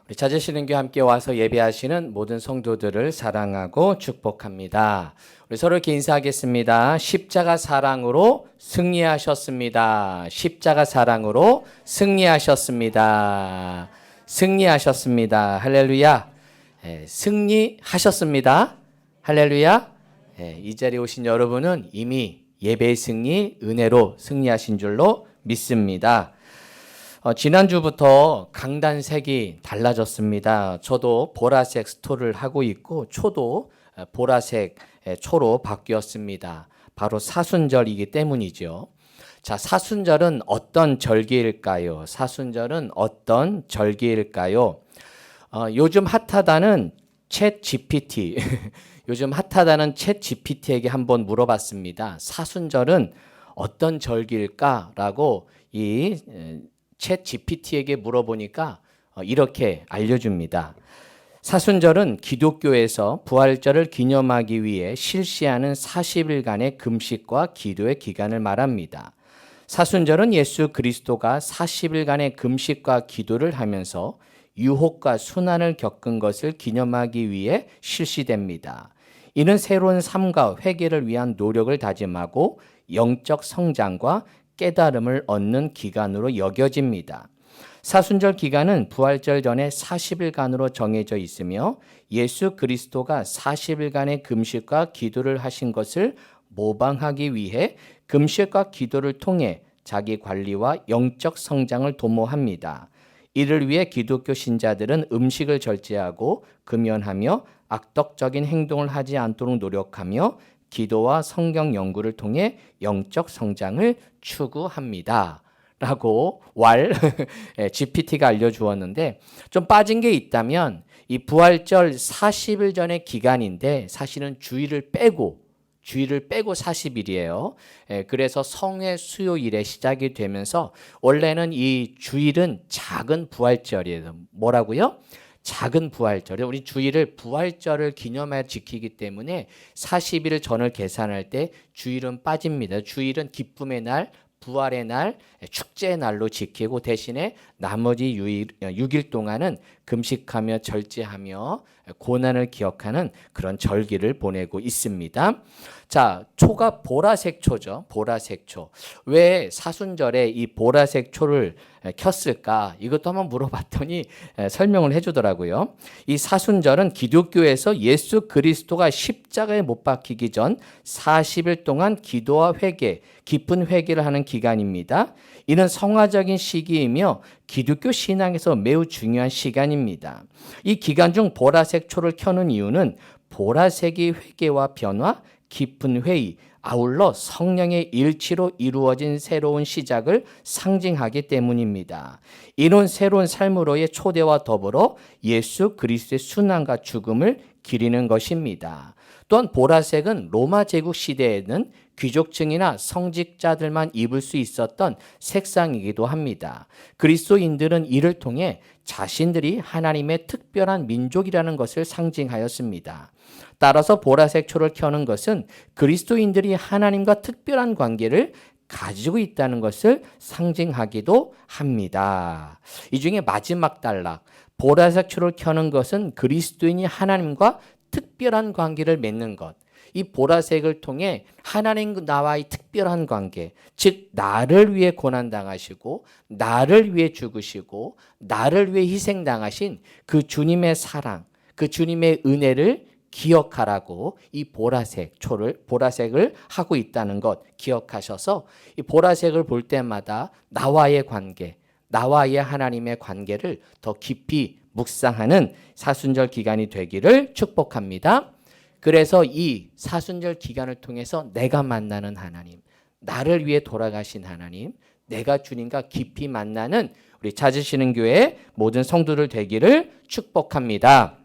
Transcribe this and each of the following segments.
우리 찾으시는 교회 함께 와서 예배하시는 모든 성도들을 사랑하고 축복합니다. 우리 서로 이렇게 인사하겠습니다. 십자가 사랑으로 승리하셨습니다. 십자가 사랑으로 승리하셨습니다. 승리하셨습니다. 할렐루야. 승리하셨습니다. 할렐루야. 이 자리에 오신 여러분은 이미 예배의 승리, 은혜로 승리하신 줄로 믿습니다. 지난주부터 강단색이 달라졌습니다. 저도 보라색 스토를 하고 있고 초도 보라색 초로 바뀌었습니다. 바로 사순절이기 때문이죠. 자, 사순절은 어떤 절기일까요? 사순절은 어떤 절기일까요? 요즘 핫하다는 챗 GPT, 요즘 핫하다는 챗 GPT에게 한번 물어봤습니다. 사순절은 어떤 절기일까라고 챗 GPT에게 물어보니까 이렇게 알려줍니다. 사순절은 기독교에서 부활절을 기념하기 위해 실시하는 40일간의 금식과 기도의 기간을 말합니다. 사순절은 예수 그리스도가 40일간의 금식과 기도를 하면서 유혹과 순환을 겪은 것을 기념하기 위해 실시됩니다. 이는 새로운 삶과 회개를 위한 노력을 다짐하고 영적 성장과 깨달음을 얻는 기간으로 여겨집니다. 사순절 기간은 부활절 전에 40일간으로 정해져 있으며 예수 그리스도가 40일간의 금식과 기도를 하신 것을 모방하기 위해 금식과 기도를 통해 자기 관리와 영적 성장을 도모합니다. 이를 위해 기독교 신자들은 음식을 절제하고 금연하며 악덕적인 행동을 하지 않도록 노력하며 기도와 성경 연구를 통해 영적 성장을 추구합니다. 라고 GPT가 알려주었는데 좀 빠진 게 있다면 이 부활절 40일 전의 기간인데 사실은 주일을 빼고 40일이에요. 그래서 성회 수요일에 시작이 되면서 원래는 이 주일은 작은 부활절이에요. 뭐라고요? 작은 부활절. 우리 주일을 부활절을 기념하여 지키기 때문에 40일 전을 계산할 때 주일은 빠집니다. 주일은 기쁨의 날, 부활의 날, 축제의 날로 지키고 대신에 나머지 6일 동안은 금식하며 절제하며 고난을 기억하는 그런 절기를 보내고 있습니다. 자, 초가 보라색 초죠. 보라색 초. 왜 사순절에 이 보라색 초를 켰을까? 이것도 한번 물어봤더니 설명을 해주더라고요. 이 사순절은 기독교에서 예수 그리스도가 십자가에 못 박히기 전 40일 동안 기도와 회개, 깊은 회개를 하는 기간입니다. 이는 성화적인 시기이며 기독교 신앙에서 매우 중요한 시간입니다. 이 기간 중 보라색 초를 켜는 이유는 보라색이 회개와 변화, 깊은 회의, 아울러 성령의 일치로 이루어진 새로운 시작을 상징하기 때문입니다. 이런 새로운 삶으로의 초대와 더불어 예수 그리스도의 순환과 죽음을 기리는 것입니다. 또한 보라색은 로마 제국 시대에는 귀족층이나 성직자들만 입을 수 있었던 색상이기도 합니다. 그리스도인들은 이를 통해 자신들이 하나님의 특별한 민족이라는 것을 상징하였습니다. 따라서 보라색 초를 켜는 것은 그리스도인들이 하나님과 특별한 관계를 가지고 있다는 것을 상징하기도 합니다. 이 중에 마지막 단락, 보라색 초를 켜는 것은 그리스도인이 하나님과 특별한 관계를 맺는 것. 이 보라색을 통해 하나님 나와의 특별한 관계, 즉 나를 위해 고난당하시고 나를 위해 죽으시고 나를 위해 희생당하신 그 주님의 사랑, 그 주님의 은혜를 기억하라고 이 보라색을 하고 있다는 것 기억하셔서 이 보라색을 볼 때마다 나와의 관계, 나와의 하나님의 관계를 더 깊이 묵상하는 사순절 기간이 되기를 축복합니다. 그래서 이 사순절 기간을 통해서 내가 만나는 하나님, 나를 위해 돌아가신 하나님, 내가 주님과 깊이 만나는 우리 찾으시는 교회 모든 성도들 되기를 축복합니다.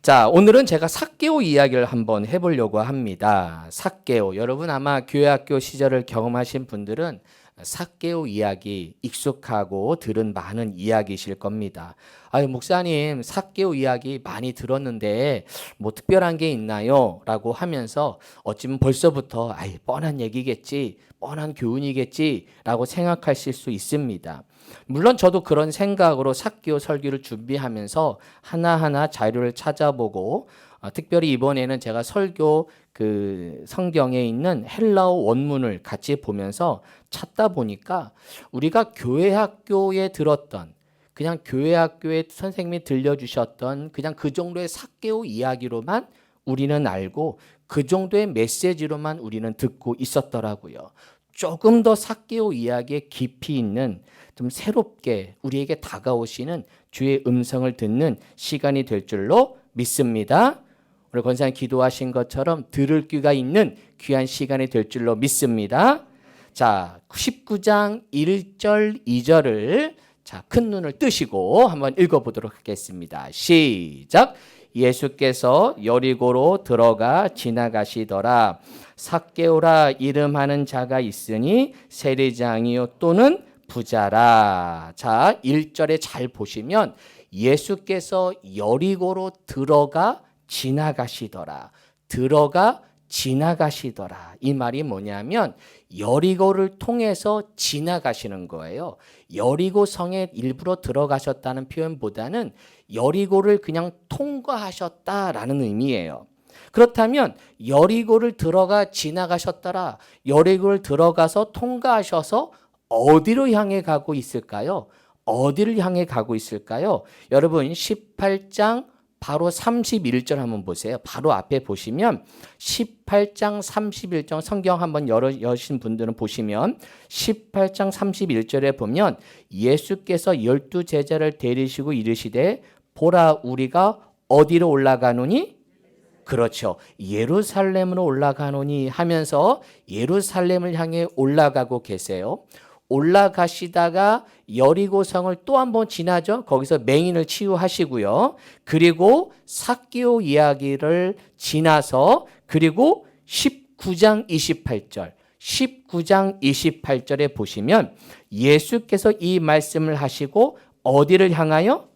자, 오늘은 제가 삭개오 이야기를 한번 해보려고 합니다. 삭개오, 여러분 아마 교회 학교 시절을 경험하신 분들은 삭개오 이야기 익숙하고 들은 많은 이야기이실 겁니다. 아유, 목사님, 삭개오 이야기 많이 들었는데 뭐 특별한 게 있나요? 라고 하면서 어찌면 벌써부터 아이, 뻔한 얘기겠지, 뻔한 교훈이겠지 라고 생각하실 수 있습니다. 물론 저도 그런 생각으로 삭개오 설교를 준비하면서 하나하나 자료를 찾아보고 특별히 이번에는 제가 설교 그 성경에 있는 헬라어 원문을 같이 보면서 찾다 보니까 우리가 교회 학교에 들었던 그냥 교회 학교에 선생님이 들려주셨던 그냥 그 정도의 삭개오 이야기로만 우리는 알고 그 정도의 메시지로만 우리는 듣고 있었더라고요. 조금 더 삭개오 이야기에 깊이 있는 좀 새롭게 우리에게 다가오시는 주의 음성을 듣는 시간이 될 줄로 믿습니다. 오늘 권사님 기도하신 것처럼 들을 귀가 있는 귀한 시간이 될 줄로 믿습니다. 자, 19장 1절 2절을 자, 큰 눈을 뜨시고 한번 읽어보도록 하겠습니다. 시작. 예수께서 여리고로 들어가 지나가시더라. 삭개오라 이름하는 자가 있으니 세리장이요 또는 부자라. 자, 1절에 잘 보시면 예수께서 여리고로 들어가 지나가시더라. 들어가 지나가시더라. 이 말이 뭐냐면 여리고를 통해서 지나가시는 거예요. 여리고 성에 일부러 들어가셨다는 표현보다는 여리고를 그냥 통과하셨다라는 의미예요. 그렇다면 여리고를 들어가 지나가셨더라. 여리고를 들어가서 통과하셔서 어디로 향해 가고 있을까요? 어디를 향해 가고 있을까요? 여러분 18장 바로 31절 한번 보세요. 바로 앞에 보시면 18장 31절 성경 한번 여신 분들은 보시면 18장 31절에 보면 예수께서 12 제자를 데리시고 이르시되 보라 우리가 어디로 올라가노니? 그렇죠. 예루살렘으로 올라가노니 하면서 예루살렘을 향해 올라가고 계세요. 올라가시다가 여리고성을 또 한 번 지나죠. 거기서 맹인을 치유하시고요. 그리고 삭개오 이야기를 지나서 그리고 19장 28절 19장 28절에 보시면 예수께서 이 말씀을 하시고 어디를 향하여?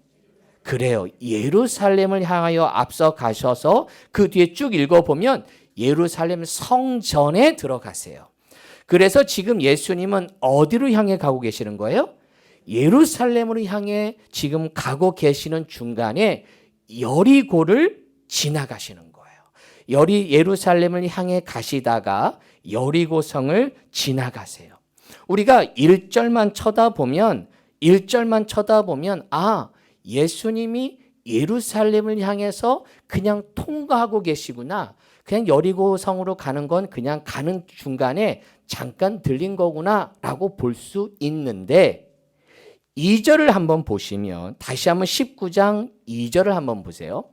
그래요. 예루살렘을 향하여 앞서 가셔서 그 뒤에 쭉 읽어보면 예루살렘 성전에 들어가세요. 그래서 지금 예수님은 어디로 향해 가고 계시는 거예요? 예루살렘으로 향해 지금 가고 계시는 중간에 여리고를 지나가시는 거예요. 예루살렘을 향해 가시다가 여리고성을 지나가세요. 우리가 1절만 쳐다보면 아, 예수님이 예루살렘을 향해서 그냥 통과하고 계시구나. 그냥 여리고성으로 가는 건 그냥 가는 중간에 잠깐 들린 거구나 라고 볼 수 있는데 2절을 한번 보시면 다시 한번 19장 2절을 한번 보세요.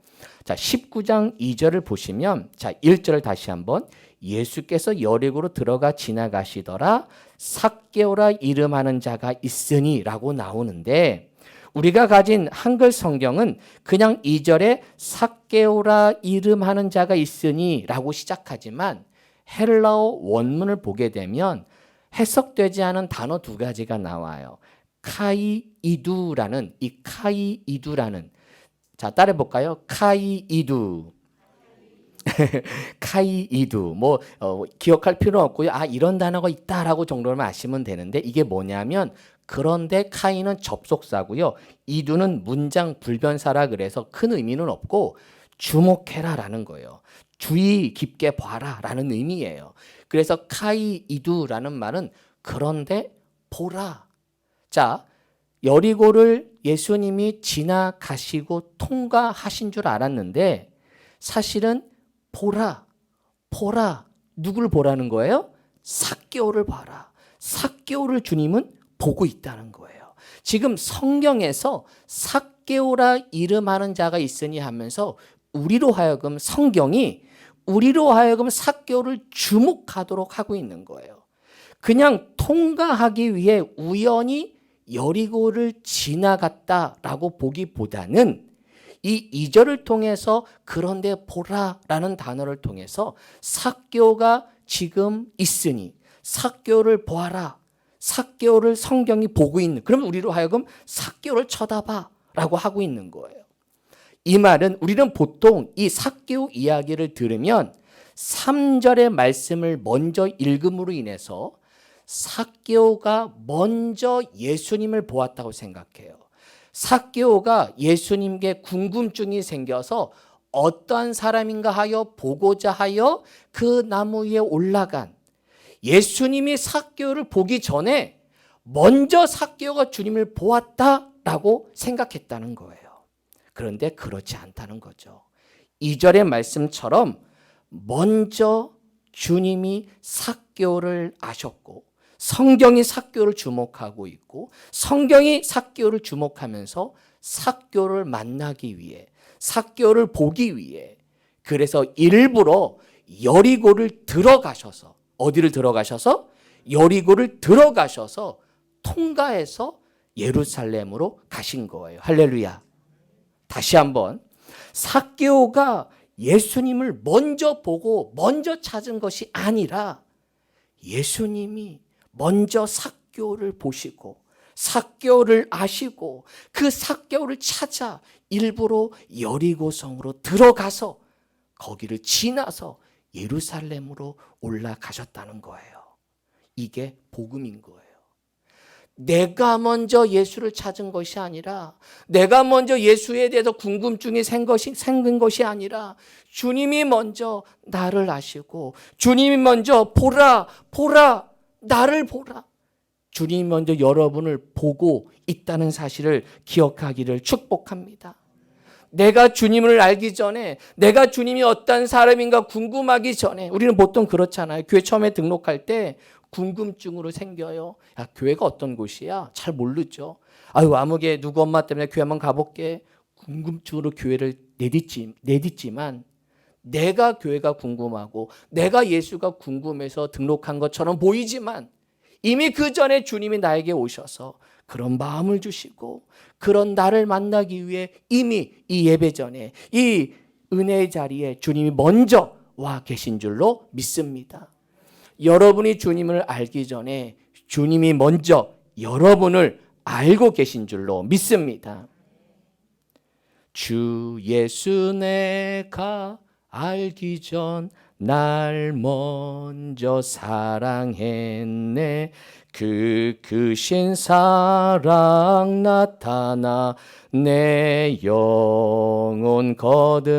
자, 19장 2절을 보시면 자, 1절을 다시 한번 예수께서 여리고로 들어가 지나가시더라. 삭개오라 이름하는 자가 있으니 라고 나오는데 우리가 가진 한글 성경은 그냥 2절에 삭개오라 이름하는 자가 있으니 라고 시작하지만 헬라어 원문을 보게 되면 해석되지 않은 단어 두 가지가 나와요. 카이이두라는 자, 따라해 볼까요? 카이이두. 카이이두. 기억할 필요 없고요. 아, 이런 단어가 있다라고 정도만 아시면 되는데 이게 뭐냐면 그런데 카이는 접속사고요. 이두는 문장 불변사라 그래서 큰 의미는 없고 주목해라라는 거예요. 주의 깊게 봐라라는 의미예요. 그래서 카이이두라는 말은 그런데 보라. 자, 여리고를 예수님이 지나가시고 통과하신 줄 알았는데 사실은 보라. 누구를 보라는 거예요? 삭개오를 봐라. 삭개오를 주님은 보고 있다는 거예요. 지금 성경에서 삭개오라 이름하는 자가 있으니 하면서 성경이 우리로 하여금 삭개오를 주목하도록 하고 있는 거예요. 그냥 통과하기 위해 우연히 여리고를 지나갔다라고 보기보다는 이 2절을 통해서 그런데 보라라는 단어를 통해서 삭개오가 지금 있으니 삭개오를 보아라. 삭개오를 성경이 보고 있는, 그럼 우리로 하여금 삭개오를 쳐다봐라고 하고 있는 거예요. 이 말은 우리는 보통 이 삭개오 이야기를 들으면 3절의 말씀을 먼저 읽음으로 인해서 삭개오가 먼저 예수님을 보았다고 생각해요. 삭개오가 예수님께 궁금증이 생겨서 어떠한 사람인가 하여 보고자 하여 그 나무 위에 올라간, 예수님이 삭개오를 보기 전에 먼저 삭개오가 주님을 보았다라고 생각했다는 거예요. 그런데 그렇지 않다는 거죠. 2절의 말씀처럼 먼저 주님이 삭개오를 아셨고 성경이 삭개오를 주목하고 있고 성경이 삭개오를 주목하면서 삭개오를 만나기 위해, 삭개오를 보기 위해, 그래서 일부러 여리고를 들어가셔서, 어디를 들어가셔서? 여리고를 들어가셔서 통과해서 예루살렘으로 가신 거예요. 할렐루야. 다시 한번, 삭개오가 예수님을 먼저 보고 먼저 찾은 것이 아니라 예수님이 먼저 삭개오를 보시고 삭개오를 아시고 그 삭개오를 찾아 일부러 여리고성으로 들어가서 거기를 지나서 예루살렘으로 올라가셨다는 거예요. 이게 복음인 거예요. 내가 먼저 예수를 찾은 것이 아니라, 내가 먼저 예수에 대해서 궁금증이 생긴 것이 아니라 주님이 먼저 나를 아시고 주님이 먼저 보라 나를 보라, 주님이 먼저 여러분을 보고 있다는 사실을 기억하기를 축복합니다. 내가 주님을 알기 전에, 내가 주님이 어떤 사람인가 궁금하기 전에, 우리는 보통 그렇잖아요. 교회 처음에 등록할 때 궁금증으로 생겨요. 야, 교회가 어떤 곳이야? 잘 모르죠. 아유, 아무개 누구 엄마 때문에 교회 한번 가볼게. 궁금증으로 교회를 내딛지만 내가 교회가 궁금하고 내가 예수가 궁금해서 등록한 것처럼 보이지만 이미 그 전에 주님이 나에게 오셔서 그런 마음을 주시고 그런 나를 만나기 위해 이미 이 예배 전에 이 은혜의 자리에 주님이 먼저 와 계신 줄로 믿습니다. 여러분이 주님을 알기 전에 주님이 먼저 여러분을 알고 계신 줄로 믿습니다. 주 예수 내가 알기 전 날 먼저 사랑했네. 그 크신 사랑 나타나 내 영혼 거듭났네.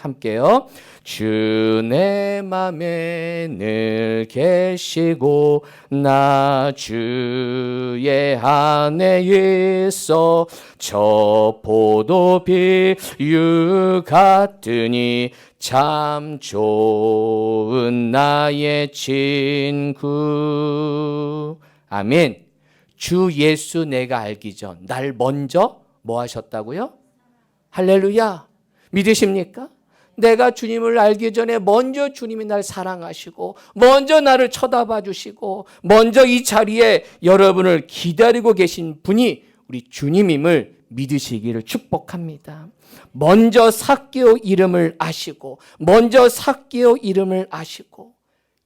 함께요. 주 내 맘에 늘 계시고 나 주의 안에 있어. 저 포도 비유 같으니 참 좋은 나의 친구. 아멘. 주 예수 내가 알기 전 날 먼저 뭐 하셨다고요? 할렐루야. 믿으십니까? 내가 주님을 알기 전에 먼저 주님이 날 사랑하시고 먼저 나를 쳐다봐 주시고 먼저 이 자리에 여러분을 기다리고 계신 분이 우리 주님임을 믿으시기를 축복합니다. 먼저 삭개오 이름을 아시고 먼저 삭개오 이름을 아시고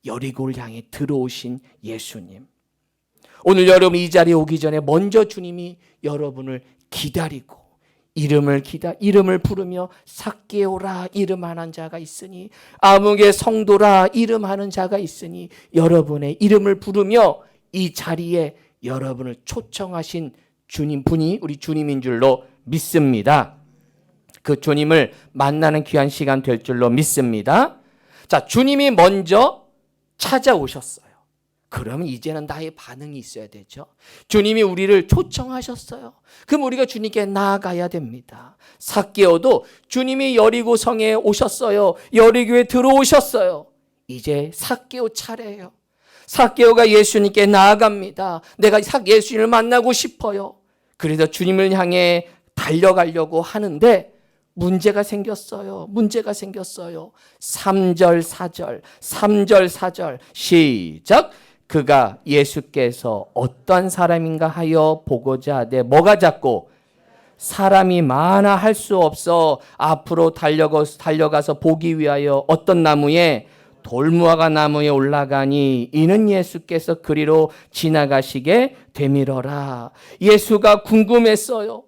여리고를 향해 들어오신 예수님. 오늘 여러분 이 자리에 오기 전에 먼저 주님이 여러분을 기다리고 이름을 부르며 삭개오라 이름하는 자가 있으니 아무개 성도라 이름하는 자가 있으니 여러분의 이름을 부르며 이 자리에 여러분을 초청하신 주님 분이 우리 주님인 줄로 믿습니다. 그 주님을 만나는 귀한 시간 될 줄로 믿습니다. 자, 주님이 먼저 찾아오셨어요. 그러면 이제는 나의 반응이 있어야 되죠. 주님이 우리를 초청하셨어요. 그럼 우리가 주님께 나아가야 됩니다. 삭개오도 주님이 여리고 성에 오셨어요. 여리고에 들어오셨어요. 이제 삭개오 차례예요. 삭개오가 예수님께 나아갑니다. 내가 예수님을 만나고 싶어요. 그래서 주님을 향해 달려가려고 하는데 문제가 생겼어요. 3절 4절 시작. 그가 예수께서 어떤 사람인가 하여 보고자 하되 뭐가 작고 사람이 많아 할 수 없어 앞으로 달려가서 보기 위하여 어떤 나무에 돌무화과 나무에 올라가니 이는 예수께서 그리로 지나가시게 되밀어라. 예수가 궁금했어요.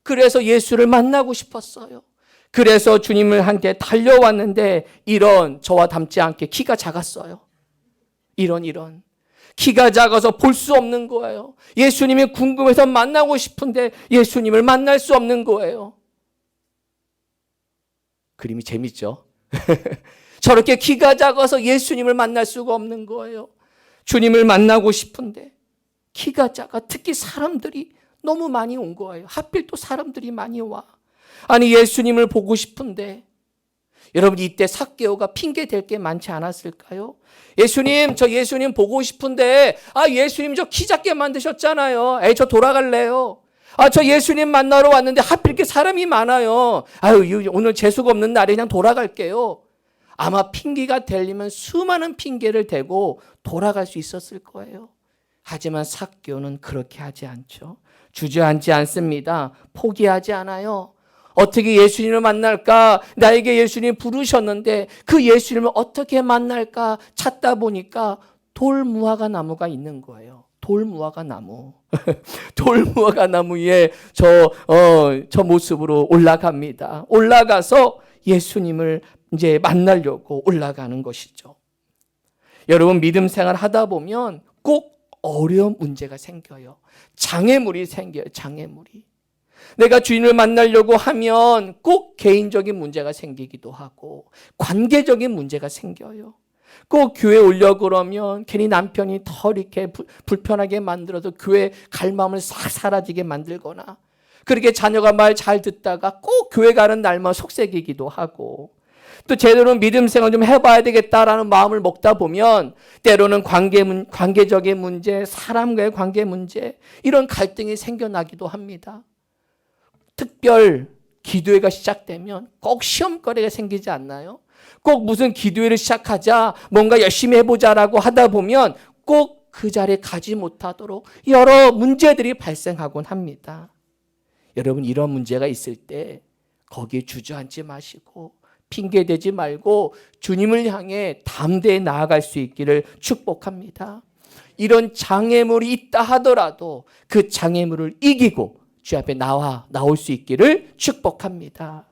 그래서 예수를 만나고 싶었어요. 그래서 주님을 한테 달려왔는데 이런 저와 닮지 않게 키가 작았어요. 이런 키가 작아서 볼 수 없는 거예요. 예수님이 궁금해서 만나고 싶은데 예수님을 만날 수 없는 거예요. 그림이 재밌죠? 저렇게 키가 작아서 예수님을 만날 수가 없는 거예요. 주님을 만나고 싶은데 키가 작아. 특히 사람들이 너무 많이 온 거예요. 하필 또 사람들이 많이 와. 아니 예수님을 보고 싶은데 여러분 이때 삭개오가 핑계 댈 게 많지 않았을까요? 예수님 저 예수님 보고 싶은데 예수님 저 키 작게 만드셨잖아요. 저 돌아갈래요. 저 예수님 만나러 왔는데 하필 이렇게 사람이 많아요. 오늘 재수가 없는 날에 그냥 돌아갈게요. 아마 핑계가 되려면 수많은 핑계를 대고 돌아갈 수 있었을 거예요. 하지만 삭개오는 그렇게 하지 않죠. 주저앉지 않습니다. 포기하지 않아요. 어떻게 예수님을 만날까? 나에게 예수님 부르셨는데 그 예수님을 어떻게 만날까 찾다 보니까 돌무화과 나무가 있는 거예요. 돌무화과 나무. 돌무화과 나무 위에 저 모습으로 올라갑니다. 올라가서 예수님을 이제 만나려고 올라가는 것이죠. 여러분 믿음 생활 하다 보면 꼭 어려운 문제가 생겨요. 장애물이 생겨요. 장애물이. 내가 주인을 만나려고 하면 꼭 개인적인 문제가 생기기도 하고 관계적인 문제가 생겨요. 꼭 교회 오려고 그러면 괜히 남편이 더 이렇게 불편하게 만들어서 교회 갈 마음을 싹 사라지게 만들거나 그렇게 자녀가 말 잘 듣다가 꼭 교회 가는 날만 속색이기도 하고 또 제대로 믿음 생활 좀 해봐야 되겠다라는 마음을 먹다 보면 때로는 관계적인 문제, 사람과의 관계 문제 이런 갈등이 생겨나기도 합니다. 특별 기도회가 시작되면 꼭 시험거리가 생기지 않나요? 꼭 무슨 기도회를 시작하자 뭔가 열심히 해보자라고 하다 보면 꼭 그 자리에 가지 못하도록 여러 문제들이 발생하곤 합니다. 여러분 이런 문제가 있을 때 거기에 주저앉지 마시고 핑계대지 말고 주님을 향해 담대히 나아갈 수 있기를 축복합니다. 이런 장애물이 있다 하더라도 그 장애물을 이기고 주 앞에 나올 수 있기를 축복합니다.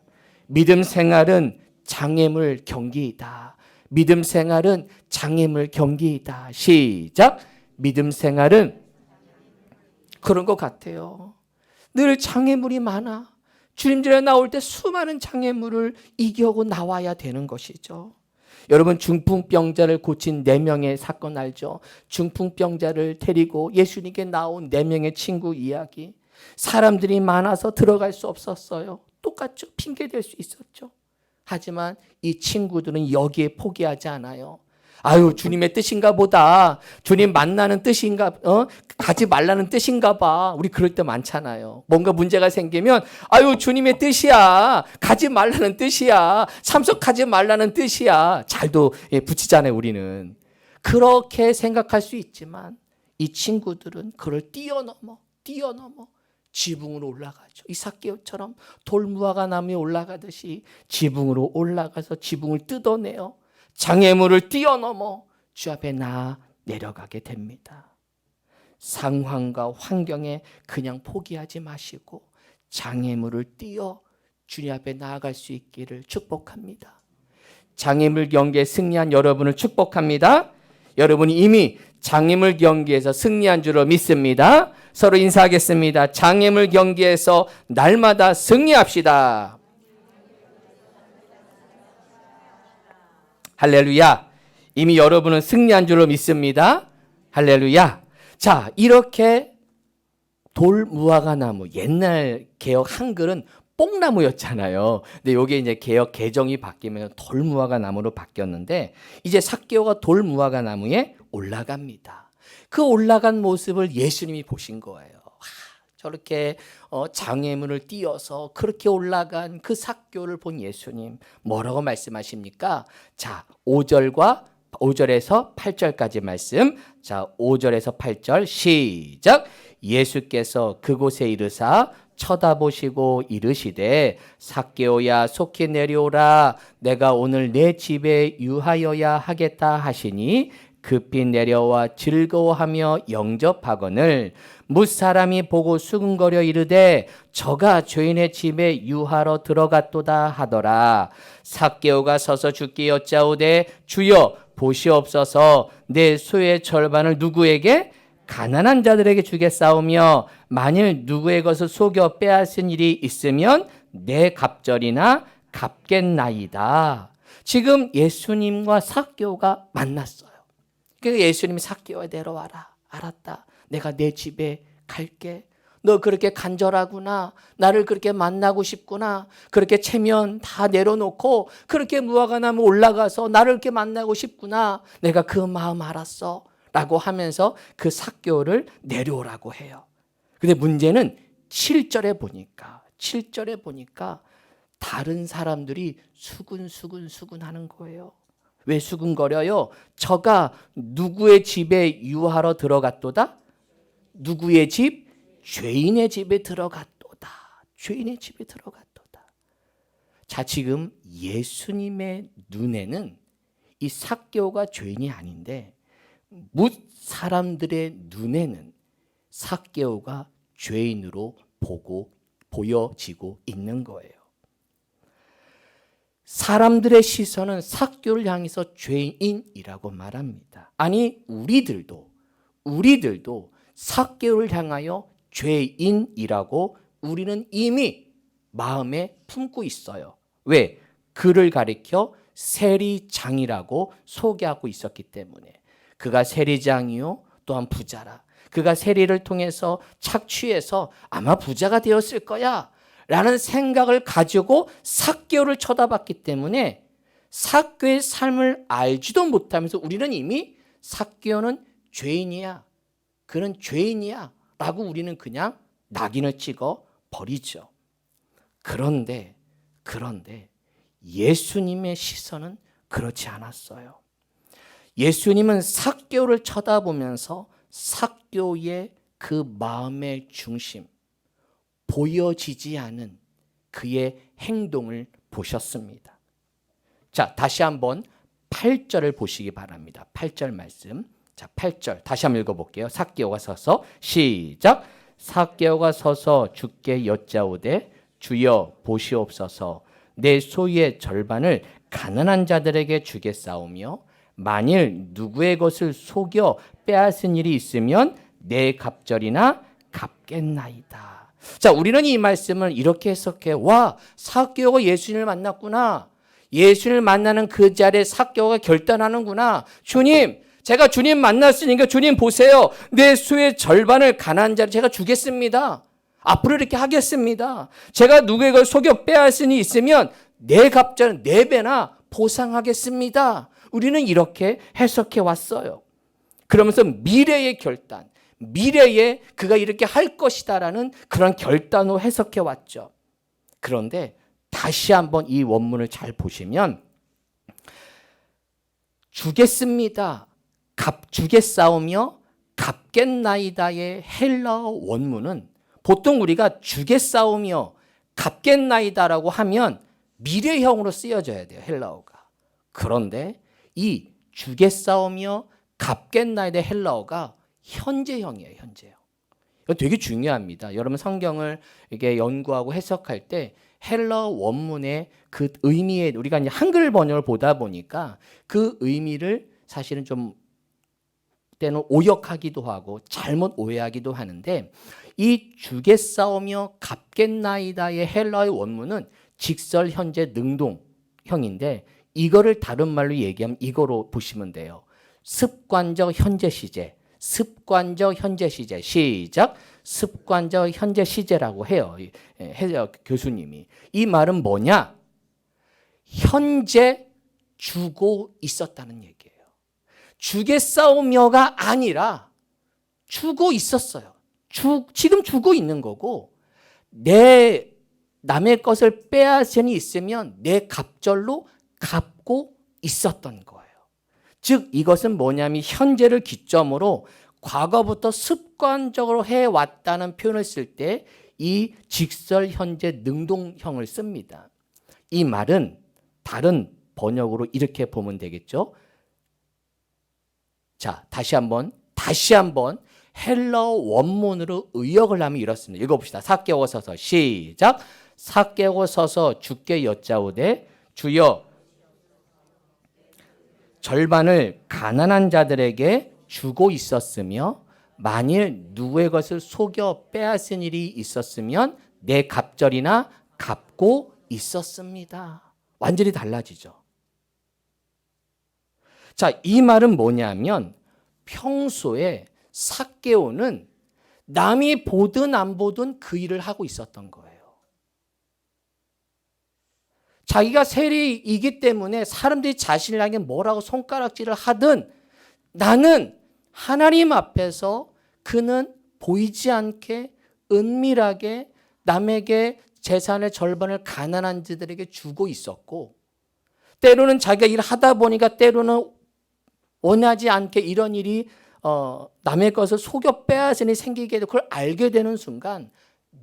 믿음 생활은 장애물 경기이다. 믿음 생활은 장애물 경기이다. 시작. 믿음 생활은 그런 것 같아요. 늘 장애물이 많아. 주님 전에 나올 때 수많은 장애물을 이겨고 나와야 되는 것이죠. 여러분 중풍병자를 고친 4명의 사건 알죠? 중풍병자를 데리고 예수님께 나온 4명의 친구 이야기. 사람들이 많아서 들어갈 수 없었어요. 똑같죠. 핑계댈 수 있었죠. 하지만 이 친구들은 여기에 포기하지 않아요. 주님의 뜻인가 보다. 주님 만나는 뜻인가, 가지 말라는 뜻인가 봐. 우리 그럴 때 많잖아요. 뭔가 문제가 생기면, 주님의 뜻이야. 가지 말라는 뜻이야. 참석하지 말라는 뜻이야. 잘도 붙이잖아요, 우리는. 그렇게 생각할 수 있지만, 이 친구들은 그걸 뛰어넘어 지붕으로 올라가죠. 이 삭개오처럼 돌무화과 나무에 올라가듯이 지붕으로 올라가서 지붕을 뜯어내요. 장애물을 뛰어넘어 주 앞에 내려가게 됩니다. 상황과 환경에 그냥 포기하지 마시고 장애물을 뛰어 주님 앞에 나아갈 수 있기를 축복합니다. 장애물 경기에 승리한 여러분을 축복합니다. 여러분이 이미 장애물 경기에서 승리한 줄로 믿습니다. 서로 인사하겠습니다. 장애물 경기에서 날마다 승리합시다. 할렐루야. 이미 여러분은 승리한 줄로 믿습니다. 할렐루야. 자, 이렇게 돌무화과 나무, 옛날 개혁 한글은 뽕나무였잖아요. 근데 이게 이제 개혁 개정이 바뀌면 돌무화과 나무로 바뀌었는데 이제 삭개오가 돌무화과 나무에 올라갑니다. 그 올라간 모습을 예수님이 보신 거예요. 저렇게 장애물을 띄어서 그렇게 올라간 그 삭개오를 본 예수님 뭐라고 말씀하십니까? 자, 5절에서 8절까지 말씀. 자, 5절에서 8절 시작. 예수께서 그곳에 이르사 쳐다보시고 이르시되 삭개오야 속히 내려오라 내가 오늘 내 집에 유하여야 하겠다 하시니 급히 내려와 즐거워하며 영접하거늘 뭇사람이 보고 수근거려 이르되 저가 죄인의 집에 유하러 들어갔도다 하더라. 삭개오가 서서 주께 여짜오되 주여 보시옵소서 내 소유의 절반을 누구에게? 가난한 자들에게 주겠사오며 만일 누구의 것을 속여 빼앗은 일이 있으면 내 갑절이나 갚겠나이다. 지금 예수님과 삭개오가 만났어요. 그래서 예수님이 삭개오야 내려와라. 알았다. 내가 내 집에 갈게. 너 그렇게 간절하구나. 나를 그렇게 만나고 싶구나. 그렇게 체면 다 내려놓고 그렇게 무화과 나무 올라가서 나를 그렇게 만나고 싶구나. 내가 그 마음 알았어. 라고 하면서 그 삭개오를 내려오라고 해요. 근데 문제는 7절에 보니까 다른 사람들이 수근수근 하는 거예요. 왜 수근거려요? 저가 누구의 집에 유하러 들어갔도다? 누구의 집? 죄인의 집에 들어갔도다. 죄인의 집에 들어갔도다. 자, 지금 예수님의 눈에는 이 삭개오가 죄인이 아닌데 뭇 사람들의 눈에는 삭개오가 죄인으로 보여지고 있는 거예요. 사람들의 시선은 삭개오를 향해서 죄인이라고 말합니다. 아니 우리들도 삭개오를 향하여 죄인이라고 우리는 이미 마음에 품고 있어요. 왜? 그를 가리켜 세리장이라고 소개하고 있었기 때문에. 그가 세리장이요 또한 부자라. 그가 세리를 통해서 착취해서 아마 부자가 되었을 거야 라는 생각을 가지고 삭개오를 쳐다봤기 때문에 삭개오의 삶을 알지도 못하면서 우리는 이미 삭개오는 죄인이야. 그는 죄인이야 라고 우리는 그냥 낙인을 찍어 버리죠. 그런데 예수님의 시선은 그렇지 않았어요. 예수님은 삭개오를 쳐다보면서 삭개오의 그 마음의 중심, 보여지지 않은 그의 행동을 보셨습니다. 자, 다시 한번 8절을 보시기 바랍니다. 8절 말씀. 자, 8절 다시 한번 읽어볼게요. 삭개오가 서서 시작. 삭개오가 서서 주께 여짜오되 주여 보시옵소서 내 소유의 절반을 가난한 자들에게 주겠사오며 만일 누구의 것을 속여 빼앗은 일이 있으면 내 갑절이나 갚겠나이다. 자, 우리는 이 말씀을 이렇게 해석해. 와, 삭개오가 예수님을 만났구나. 예수님을 만나는 그 자리에 삭개오가 결단하는구나. 주님, 제가 주님 만났으니까 주님 보세요. 내 소유의 절반을 가난한 자를 제가 주겠습니다. 앞으로 이렇게 하겠습니다. 제가 누구의 걸 속여 빼앗은 일이 있으면 내 갑절은 4배나 보상하겠습니다. 우리는 이렇게 해석해 왔어요. 그러면서 미래의 결단, 미래에 그가 이렇게 할 것이다라는 그런 결단으로 해석해 왔죠. 그런데 다시 한번 이 원문을 잘 보시면 주겠습니다. 주겠사오며 갚겠나이다의 헬라어 원문은 보통 우리가 주겠사오며 갚겠나이다라고 하면 미래형으로 쓰여져야 돼요. 헬라어가. 그런데 이 주겠사오며 갚겠나이다의 헬라어가 현재형이에요. 현재형. 이거 되게 중요합니다. 여러분 성경을 이게 연구하고 해석할 때 헬라어 원문의 그 의미에 우리가 이제 한글 번역을 보다 보니까 그 의미를 사실은 좀 때는 오역하기도 하고 잘못 오해하기도 하는데 이 주겠사오며 갚겠나이다의 헬라어의 원문은 직설 현재 능동형인데 이거를 다른 말로 얘기하면 이거로 보시면 돼요. 습관적 현재 시제. 습관적 현재 시제. 시작. 습관적 현재 시제라고 해요. 교수님이. 이 말은 뭐냐? 현재 주고 있었다는 얘기예요. 주겠사오며가 아니라 주고 있었어요. 지금 주고 있는 거고 내 남의 것을 빼앗으니 있으면 내 갑절로 갚고 있었던 거예요. 즉 이것은 뭐냐면 현재를 기점으로 과거부터 습관적으로 해왔다는 표현을 쓸 때 이 직설 현재 능동형을 씁니다. 이 말은 다른 번역으로 이렇게 보면 되겠죠. 자, 다시 한번 헬러 원문으로 의역을 하면 이렇습니다. 읽어봅시다. 삭개오 서서 시작. 삭개오 서서 주께 여짜오되 주여 절반을 가난한 자들에게 주고 있었으며 만일 누구의 것을 속여 빼앗은 일이 있었으면 내 갑절이나 갚고 있었습니다. 완전히 달라지죠. 자, 이 말은 뭐냐면 평소에 삭개오는 남이 보든 안 보든 그 일을 하고 있었던 거예요. 자기가 세리이기 때문에 사람들이 자신을 향해 뭐라고 손가락질을 하든 나는 하나님 앞에서 그는 보이지 않게 은밀하게 남에게 재산의 절반을 가난한 자들에게 주고 있었고, 때로는 자기가 일을 하다 보니까 때로는 원하지 않게 이런 일이 남의 것을 속여 빼앗으니 생기게 되고 그걸 알게 되는 순간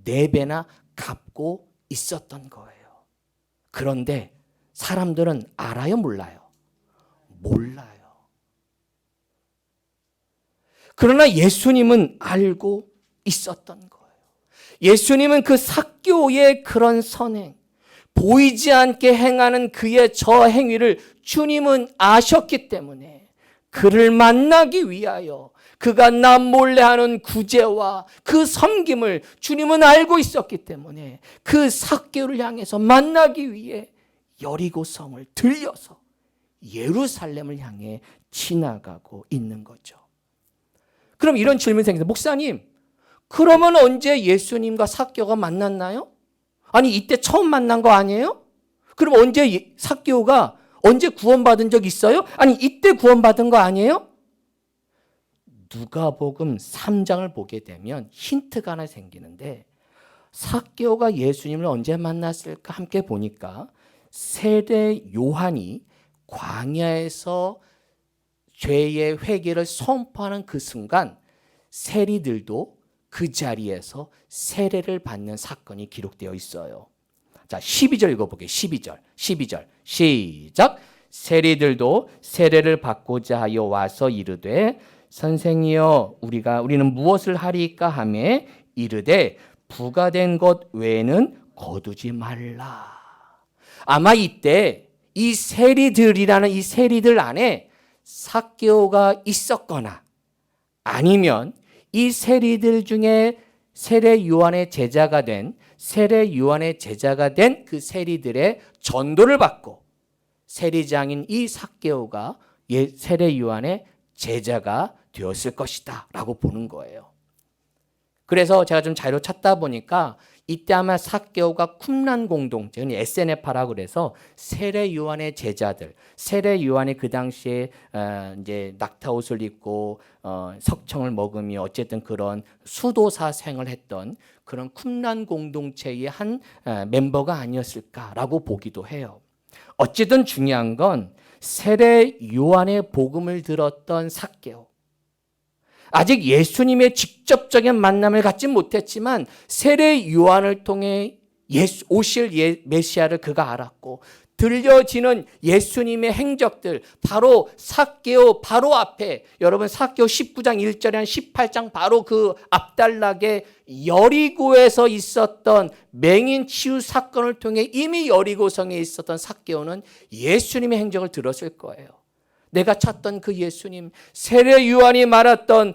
4배나 갚고 있었던 거예요. 그런데 사람들은 알아요, 몰라요? 몰라요. 그러나 예수님은 알고 있었던 거예요. 예수님은 그 삭개오의 그런 선행, 보이지 않게 행하는 그의 저 행위를 주님은 아셨기 때문에 그를 만나기 위하여 그가 남몰래 하는 구제와 그 섬김을 주님은 알고 있었기 때문에 그 삭개오를 향해서 만나기 위해 여리고성을 들려서 예루살렘을 향해 지나가고 있는 거죠. 그럼 이런 질문이 생깁니다. 목사님, 그러면 언제 예수님과 삭개오가 만났나요? 아니 이때 처음 만난 거 아니에요? 그럼 언제 삭개오가 언제 구원받은 적 있어요? 아니 이때 구원받은 거 아니에요? 누가복음 3장을 보게 되면 힌트가 하나 생기는데 삭개오가 예수님을 언제 만났을까 함께 보니까 세례 요한이 광야에서 죄의 회개를 선포하는 그 순간 세리들도 그 자리에서 세례를 받는 사건이 기록되어 있어요. 자, 12절 읽어볼게요. 12절 시작. 세리들도 세례를 받고자 하여 와서 이르되 선생이여 우리는 무엇을 하리까 하매 이르되 부가된 것 외에는 거두지 말라. 아마 이때 이 세리들이라는 이 세리들 안에 삭개오가 있었거나 아니면 이 세리들 중에 세례 요한의 제자가 된 그 세리들의 전도를 받고 세리장인 이 삭개오가 세례 요한의 제자가 되었을 것이다 라고 보는 거예요. 그래서 제가 좀 자료 찾다 보니까 이때 아마 삭개오가 쿰란 공동체, SNF라고 그래서 세례 요한의 제자들, 세례 요한이 그 당시에 이제 낙타옷을 입고 석청을 먹으며 어쨌든 그런 수도사 생을 했던 그런 쿰란 공동체의 한 멤버가 아니었을까라고 보기도 해요. 어쨌든 중요한 건 세례 요한의 복음을 들었던 삭개오, 아직 예수님의 직접적인 만남을 갖지 못했지만 세례 요한을 통해 오실 메시아를 그가 알았고 들려지는 예수님의 행적들, 바로 삭개오 바로 앞에, 여러분 삭개오 19장 1절에 한 18장 바로 그 앞단락에 여리고에서 있었던 맹인 치유 사건을 통해 이미 여리고성에 있었던 삭개오는 예수님의 행적을 들었을 거예요. 내가 찾던 그 예수님, 세례 요한이 말했던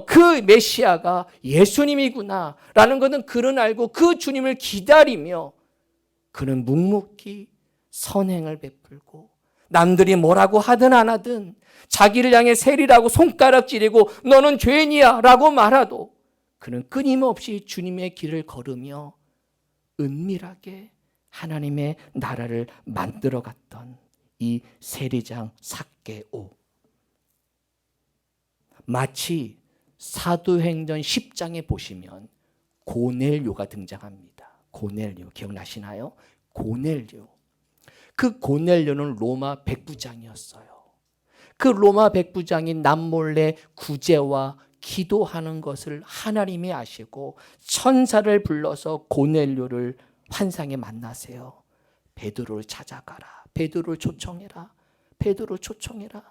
그 메시아가 예수님이구나 라는 것은 그는 알고 그 주님을 기다리며 그는 묵묵히 선행을 베풀고 남들이 뭐라고 하든 안 하든 자기를 향해 세리라고 손가락질이고 너는 죄인이야 라고 말하도 그는 끊임없이 주님의 길을 걸으며 은밀하게 하나님의 나라를 만들어갔던 이 세리장 삭개오, 마치 사도행전 10장에 보시면 고넬료가 등장합니다. 고넬료 기억나시나요? 고넬료. 그 고넬료는 로마 백부장이었어요. 그 로마 백부장이 남몰래 구제와 기도하는 것을 하나님이 아시고 천사를 불러서 고넬료를 환상에 만나세요. 베드로를 찾아가라. 베드로를 초청해라. 베드로를 초청해라.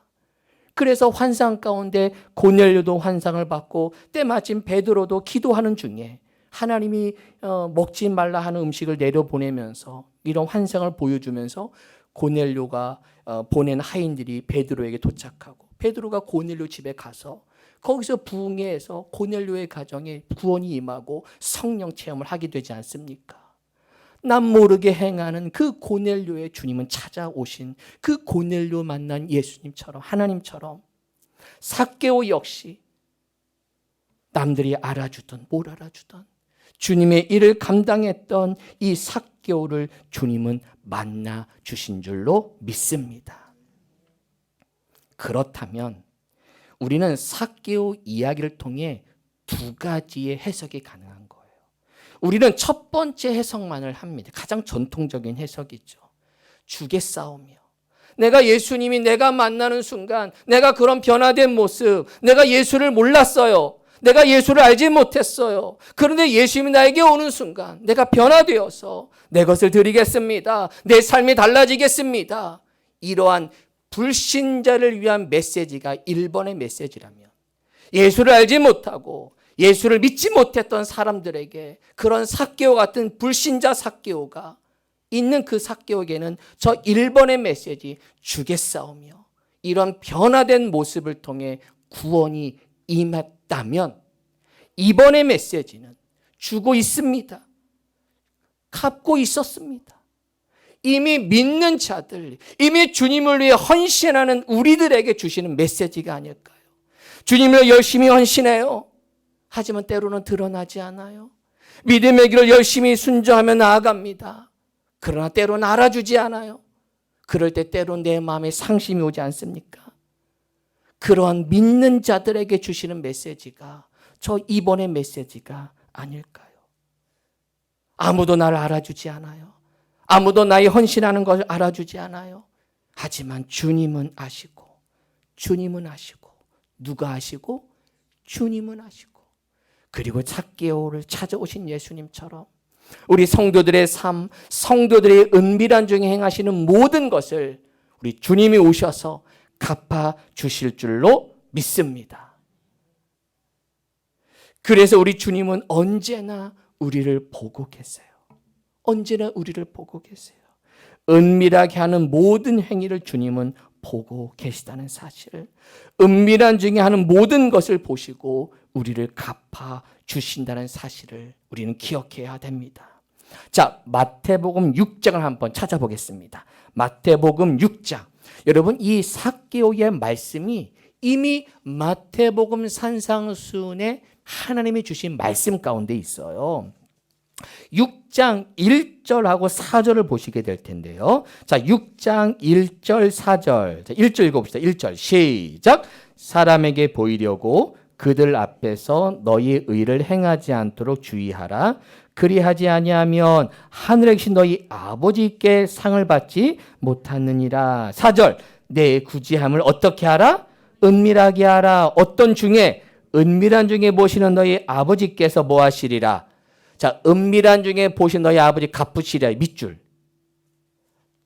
그래서 환상 가운데 고넬료도 환상을 받고 때마침 베드로도 기도하는 중에 하나님이 먹지 말라 하는 음식을 내려보내면서 이런 환상을 보여주면서 고넬료가 보낸 하인들이 베드로에게 도착하고 베드로가 고넬료 집에 가서 거기서 부흥회에서 고넬료의 가정에 구원이 임하고 성령 체험을 하게 되지 않습니까? 남 모르게 행하는 그 고넬료의 주님은 찾아오신 그 고넬료 만난 예수님처럼 하나님처럼 삭개오 역시 남들이 알아주던 못 알아주던 주님의 일을 감당했던 이 삭개오를 주님은 만나 주신 줄로 믿습니다. 그렇다면 우리는 삭개오 이야기를 통해 두 가지의 해석이 가능한 거예요. 우리는 첫 번째 해석만을 합니다. 가장 전통적인 해석이죠. 주게 싸우며 내가 예수님이 내가 만나는 순간 내가 그런 변화된 모습, 내가 예수를 몰랐어요. 내가 예수를 알지 못했어요. 그런데 예수님이 나에게 오는 순간 내가 변화되어서 내 것을 드리겠습니다. 내 삶이 달라지겠습니다. 이러한 불신자를 위한 메시지가 1번의 메시지라면 예수를 알지 못하고 예수를 믿지 못했던 사람들에게 그런 삭개오 같은 불신자 삭개오가 있는 그 삭개오에게는 저 1번의 메시지 주게 싸우며 이런 변화된 모습을 통해 구원이 임했다면 2번의 메시지는 주고 있습니다. 갚고 있었습니다. 이미 믿는 자들, 이미 주님을 위해 헌신하는 우리들에게 주시는 메시지가 아닐까요? 주님을 열심히 헌신해요. 하지만 때로는 드러나지 않아요. 믿음의 길을 열심히 순종하며 나아갑니다. 그러나 때로는 알아주지 않아요. 그럴 때 때로 내 마음에 상심이 오지 않습니까? 그러한 믿는 자들에게 주시는 메시지가 저 2번의 메시지가 아닐까요? 아무도 나를 알아주지 않아요. 아무도 나의 헌신하는 것을 알아주지 않아요. 하지만 주님은 아시고, 주님은 아시고, 누가 아시고? 주님은 아시고. 그리고 삭개오를 찾아오신 예수님처럼 우리 성도들의 삶, 성도들의 은밀한 중에 행하시는 모든 것을 우리 주님이 오셔서 갚아 주실 줄로 믿습니다. 그래서 우리 주님은 언제나 우리를 보고 계세요. 언제나 우리를 보고 계세요. 은밀하게 하는 모든 행위를 주님은 보고 계시다는 사실, 은밀한 중에 하는 모든 것을 보시고 우리를 갚아 주신다는 사실을 우리는 기억해야 됩니다. 자, 마태복음 6장을 한번 찾아보겠습니다. 마태복음 6장. 여러분, 이 삭개오의 말씀이 이미 마태복음 산상수훈에 하나님이 주신 말씀 가운데 있어요. 6장 1절하고 4절을 보시게 될 텐데요. 자, 6장 1절 4절. 자, 1절 읽어봅시다. 1절 시작. 사람에게 보이려고 그들 앞에서 너희 의를 행하지 않도록 주의하라. 그리하지 아니하면 하늘에 계신 너희 아버지께 상을 받지 못하느니라. 4절 내 구제함을 어떻게 하라? 은밀하게 하라. 어떤 중에? 은밀한 중에 보시는 너희 아버지께서 뭐 하시리라? 자, 은밀한 중에 보시는 너희 아버지 갚으시리라. 밑줄.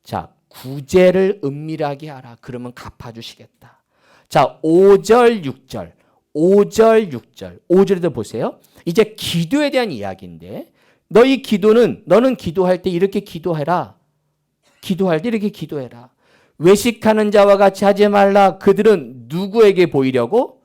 자, 구제를 은밀하게 하라. 그러면 갚아주시겠다. 자, 5절 6절. 5절 6절. 5절에도 보세요. 이제 기도에 대한 이야기인데 너희 기도는 너는 기도할 때 이렇게 기도해라. 기도할 때 이렇게 기도해라. 외식하는 자와 같이 하지 말라. 그들은 누구에게 보이려고?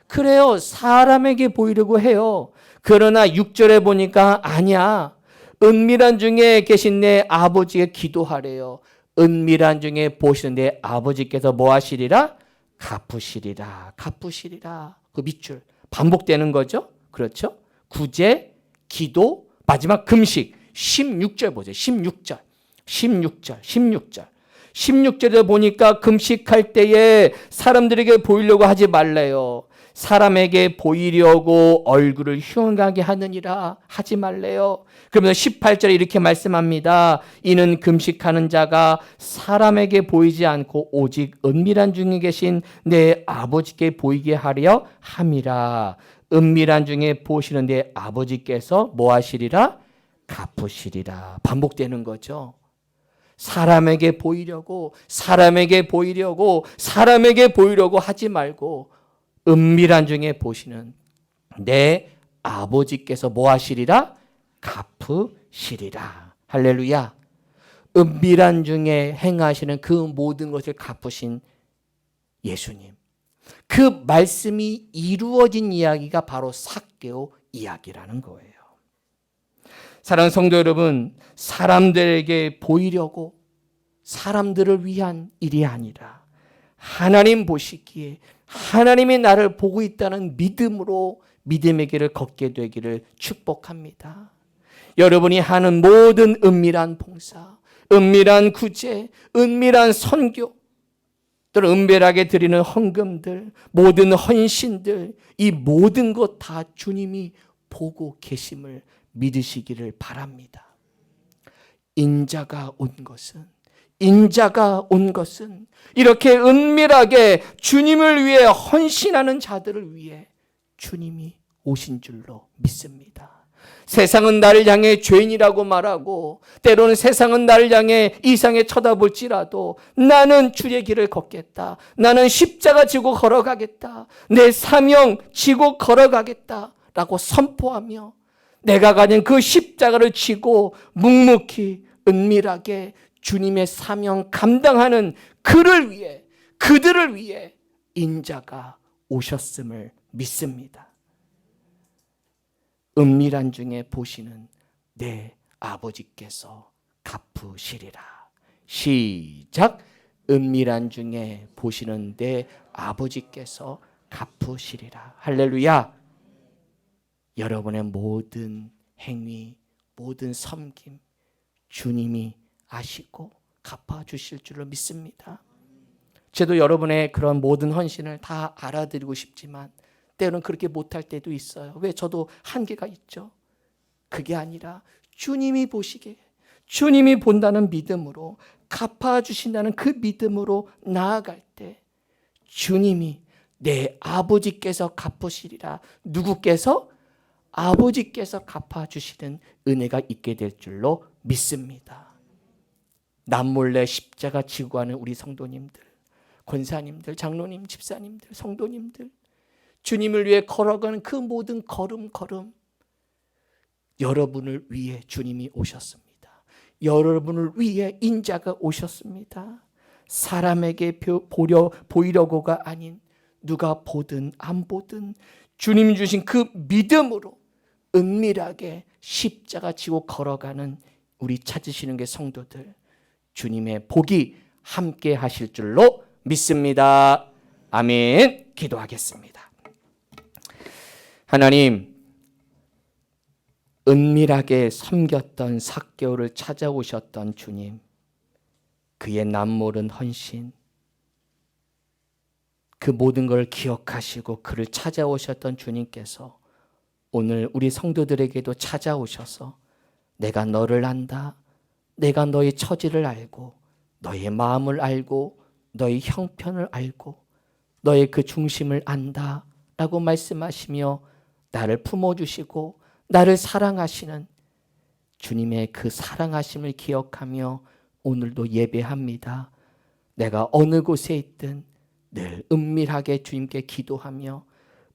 그래요. 사람에게 보이려고 해요. 그러나 6절에 보니까 아니야. 은밀한 중에 계신 내 아버지께 기도하래요. 은밀한 중에 보시는 내 아버지께서 뭐 하시리라? 갚으시리라. 갚으시리라. 그 밑줄 반복되는 거죠. 그렇죠? 구제, 기도, 마지막 금식. 16절 보세요. 16절. 16절. 16절. 16절에 보니까 금식할 때에 사람들에게 보이려고 하지 말래요. 사람에게 보이려고 얼굴을 흉하게 하느니라 하지 말래요. 그러면서 18절에 이렇게 말씀합니다. 이는 금식하는 자가 사람에게 보이지 않고 오직 은밀한 중에 계신 내 아버지께 보이게 하려 함이라. 은밀한 중에 보시는 내 아버지께서 뭐 하시리라? 갚으시리라. 반복되는 거죠. 사람에게 보이려고 하지 말고 은밀한 중에 보시는 내 아버지께서 뭐 하시리라? 갚으시리라. 할렐루야. 은밀한 중에 행하시는 그 모든 것을 갚으신 예수님. 그 말씀이 이루어진 이야기가 바로 삭개오 이야기라는 거예요. 사랑하는 성도 여러분, 사람들에게 보이려고 사람들을 위한 일이 아니라 하나님 보시기에 하나님이 나를 보고 있다는 믿음으로 믿음의 길을 걷게 되기를 축복합니다. 여러분이 하는 모든 은밀한 봉사, 은밀한 구제, 은밀한 선교, 또는 은밀하게 드리는 헌금들, 모든 헌신들, 이 모든 것 다 주님이 보고 계심을 믿으시기를 바랍니다. 인자가 온 것은 이렇게 은밀하게 주님을 위해 헌신하는 자들을 위해 주님이 오신 줄로 믿습니다. 세상은 나를 향해 죄인이라고 말하고 때로는 세상은 나를 향해 이상하게 쳐다볼지라도 나는 주의 길을 걷겠다. 나는 십자가 지고 걸어가겠다. 내 사명 지고 걸어가겠다 라고 선포하며 내가 가진 그 십자가를 지고 묵묵히 은밀하게 주님의 사명 감당하는 그들을 위해 인자가 오셨음을 믿습니다. 은밀한 중에 보시는 내 아버지께서 갚으시리라. 시작. 은밀한 중에 보시는 내 아버지께서 갚으시리라. 할렐루야. 여러분의 모든 행위, 모든 섬김 주님이 아시고 갚아주실 줄로 믿습니다. 저도 여러분의 그런 모든 헌신을 다 알아드리고 싶지만 때로는 그렇게 못할 때도 있어요. 왜? 저도 한계가 있죠. 그게 아니라 주님이 보시기에 주님이 본다는 믿음으로 갚아주신다는 그 믿음으로 나아갈 때 주님이 내 아버지께서 갚으시리라. 누구께서? 아버지께서 갚아주시는 은혜가 있게 될 줄로 믿습니다. 남몰래 십자가 지고 가는 우리 성도님들, 권사님들, 장로님, 집사님들, 성도님들, 주님을 위해 걸어가는 그 모든 걸음 여러분을 위해 주님이 오셨습니다. 여러분을 위해 인자가 오셨습니다. 사람에게 보이려고가 아닌 누가 보든 안 보든 주님 주신 그 믿음으로 은밀하게 십자가 지고 걸어가는 우리 찾으시는 게 성도들, 주님의 복이 함께 하실 줄로 믿습니다. 아멘. 기도하겠습니다. 하나님, 은밀하게 섬겼던 삭개오를 찾아오셨던 주님, 그의 남모른 헌신, 그 모든 걸 기억하시고 그를 찾아오셨던 주님께서 오늘 우리 성도들에게도 찾아오셔서 내가 너를 안다, 내가 너의 처지를 알고 너의 마음을 알고 너의 형편을 알고 너의 그 중심을 안다 라고 말씀하시며 나를 품어주시고 나를 사랑하시는 주님의 그 사랑하심을 기억하며 오늘도 예배합니다. 내가 어느 곳에 있든 늘 은밀하게 주님께 기도하며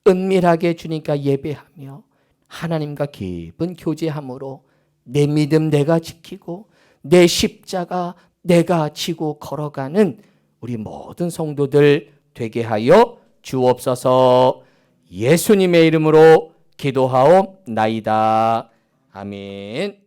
은밀하게 주님께 예배하며 하나님과 깊은 교제함으로 내 믿음 내가 지키고 내 십자가 내가 지고 걸어가는 우리 모든 성도들 되게 하여 주옵소서. 예수님의 이름으로 기도하옵나이다. 아멘.